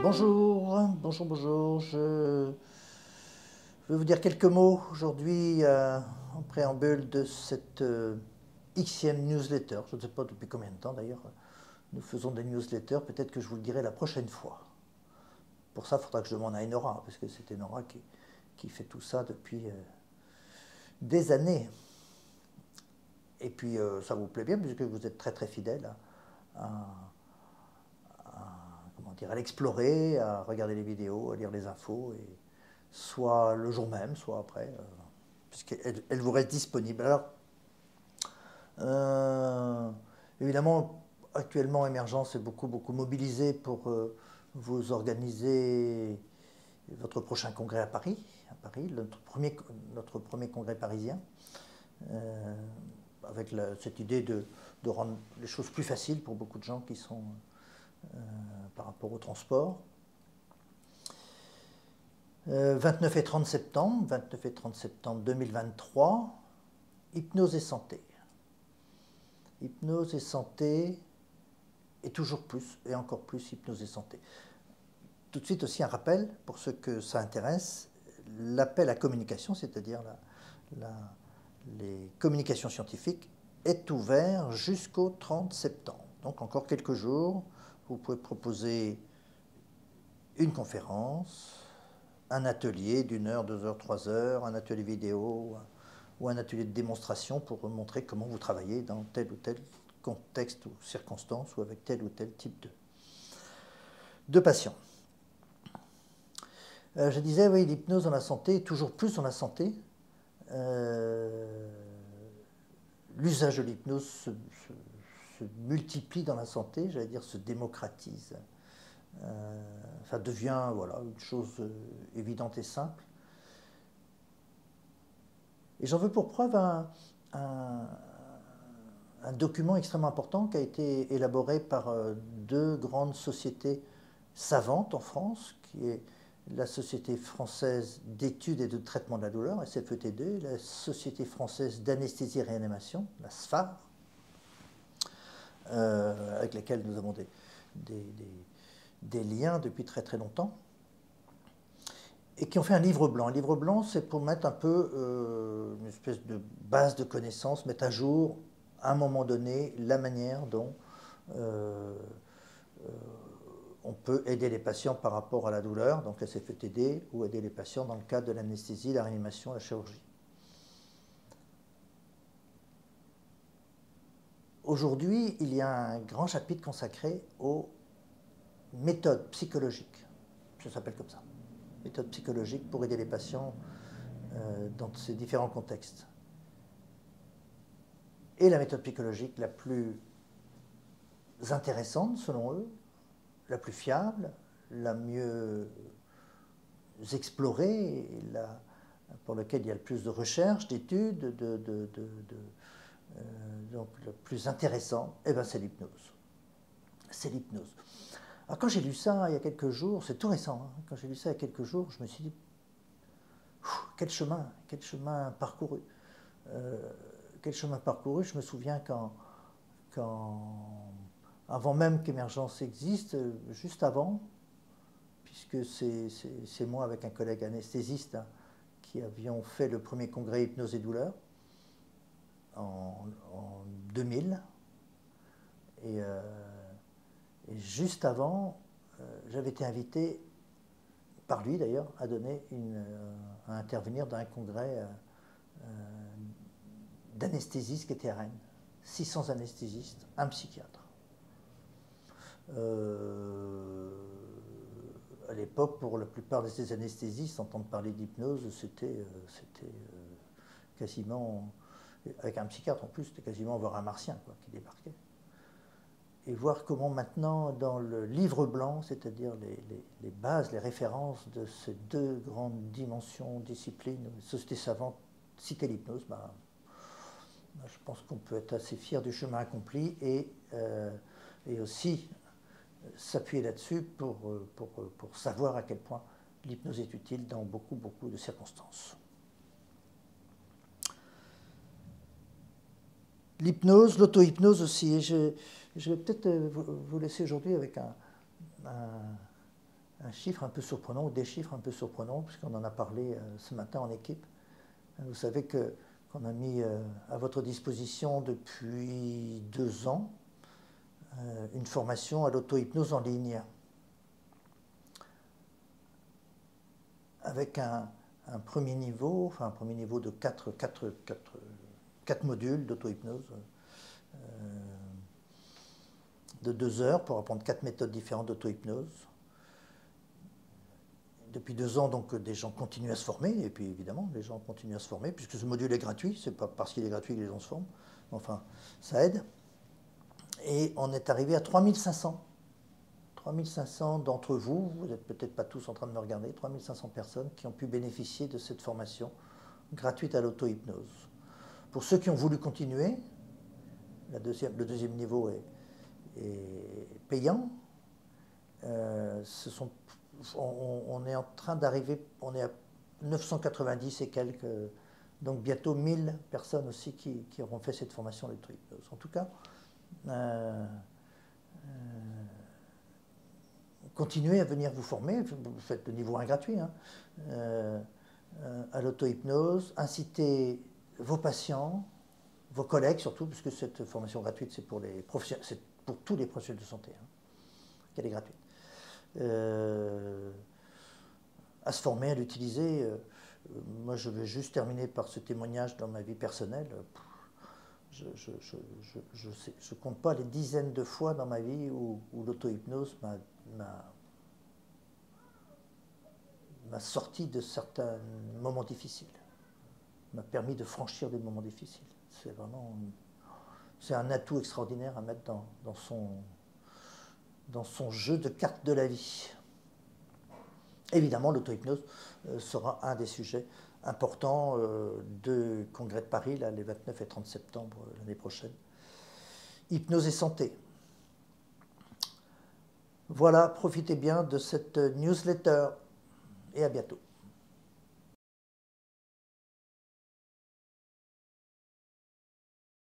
Bonjour. Je vais vous dire quelques mots aujourd'hui en préambule de cette Xème newsletter. Je ne sais pas depuis combien de temps d'ailleurs nous faisons des newsletters. Peut-être que je vous le dirai la prochaine fois. Pour ça, il faudra que je demande à Enora, parce que c'est Enora qui fait tout ça depuis des années. Et puis ça vous plaît bien, puisque vous êtes très fidèle à l'explorer, à regarder les vidéos, à lire les infos, et soit le jour même, soit après, puisqu'elle vous reste disponible. Alors, évidemment, actuellement, Émergence est beaucoup mobilisée pour vous organiser votre prochain congrès à Paris, notre premier congrès parisien, avec cette idée de rendre les choses plus faciles pour beaucoup de gens qui sont par rapport au transport. 29 et 30 septembre 2023, hypnose et santé. Hypnose et santé, et toujours plus, et encore plus hypnose et santé. Tout de suite aussi un rappel, pour ceux que ça intéresse, l'appel à communication, c'est-à-dire les communications scientifiques, est ouvert jusqu'au 30 septembre. Donc encore quelques jours, vous pouvez proposer une conférence, un atelier d'1 heure, 2 heures, 3 heures, un atelier vidéo ou un atelier de démonstration pour montrer comment vous travaillez dans tel ou tel contexte ou circonstance ou avec tel ou tel type de patient. Je disais, oui, l'hypnose dans la santé, toujours plus dans la santé. L'usage de l'hypnose se multiplie dans la santé, j'allais dire se démocratise. Ça devient voilà, une chose évidente et simple. Et j'en veux pour preuve un document extrêmement important qui a été élaboré par deux grandes sociétés savantes en France, qui est la Société française d'études et de traitement de la douleur, SFET2, et la Société française d'anesthésie et réanimation, la SFAR, avec laquelle nous avons des liens depuis très longtemps, et qui ont fait un livre blanc. Un livre blanc, c'est pour mettre un peu une espèce de base de connaissances, mettre à jour, à un moment donné, la manière dont on peut aider les patients par rapport à la douleur, donc la CFETD, ou aider les patients dans le cadre de l'anesthésie, la réanimation, la chirurgie. Aujourd'hui, il y a un grand chapitre consacré aux méthodes psychologiques. Ça s'appelle comme ça. Méthode psychologique pour aider les patients dans ces différents contextes. Et la méthode psychologique la plus intéressante, selon eux, la plus fiable, la mieux explorée, pour laquelle il y a le plus de recherches, d'études, donc le plus intéressant, eh ben c'est l'hypnose. C'est l'hypnose. Alors quand j'ai lu ça il y a quelques jours, c'est tout récent, hein, quand j'ai lu ça il y a quelques jours, je me suis dit, quel chemin parcouru. Quel chemin parcouru. Je me souviens avant même qu'Émergence existe, juste avant, puisque c'est moi avec un collègue anesthésiste hein, qui avions fait le premier congrès hypnose et douleur en 2000. Et juste avant, j'avais été invité par lui d'ailleurs à intervenir dans un congrès d'anesthésistes qui était à Rennes. 600 anesthésistes, un psychiatre. À l'époque, pour la plupart de ces anesthésistes, entendre parler d'hypnose, c'était quasiment, avec un psychiatre en plus, c'était quasiment voir un martien quoi, qui débarquait. Et voir comment maintenant, dans le livre blanc, c'est-à-dire les bases, les références de ces deux grandes dimensions, disciplines, sociétés savantes, citer l'hypnose, je pense qu'on peut être assez fier du chemin accompli et aussi s'appuyer là-dessus pour savoir à quel point l'hypnose est utile dans beaucoup de circonstances. L'hypnose, l'auto-hypnose aussi. Je vais peut-être vous laisser aujourd'hui avec un un chiffre un peu surprenant, ou des chiffres un peu surprenants, puisqu'on en a parlé ce matin en équipe. Vous savez qu'on a mis à votre disposition depuis 2 ans une formation à l'auto-hypnose en ligne, avec un premier niveau, enfin un premier niveau de 4 modules d'auto-hypnose de 2 heures pour apprendre 4 méthodes différentes d'auto-hypnose. Depuis 2 ans, donc, des gens continuent à se former, et puis évidemment, les gens continuent à se former, puisque ce module est gratuit, c'est pas parce qu'il est gratuit que les gens se forment, enfin, ça aide. Et on est arrivé à 3500. 3500 d'entre vous, vous n'êtes peut-être pas tous en train de me regarder, 3500 personnes qui ont pu bénéficier de cette formation gratuite à l'auto-hypnose. Pour ceux qui ont voulu continuer, le deuxième niveau est payant. On est en train d'arriver, on est à 990 et quelques, donc bientôt 1000 personnes aussi qui auront fait cette formation d'auto-hypnose. En tout cas, continuez à venir vous former, vous faites le niveau 1 gratuit, hein, à l'auto-hypnose, incitez vos patients, vos collègues surtout, puisque cette formation gratuite, c'est pour tous les professionnels de santé, hein, qu'elle est gratuite. À se former, à l'utiliser. Moi, je vais juste terminer par ce témoignage dans ma vie personnelle. Je ne compte pas les dizaines de fois dans ma vie où l'auto-hypnose m'a sorti de certains moments difficiles, m'a permis de franchir des moments difficiles. C'est un atout extraordinaire à mettre dans son jeu de cartes de la vie. Évidemment, l'auto-hypnose sera un des sujets importants du Congrès de Paris, là, les 29 et 30 septembre l'année prochaine. Hypnose et santé. Voilà, profitez bien de cette newsletter et à bientôt.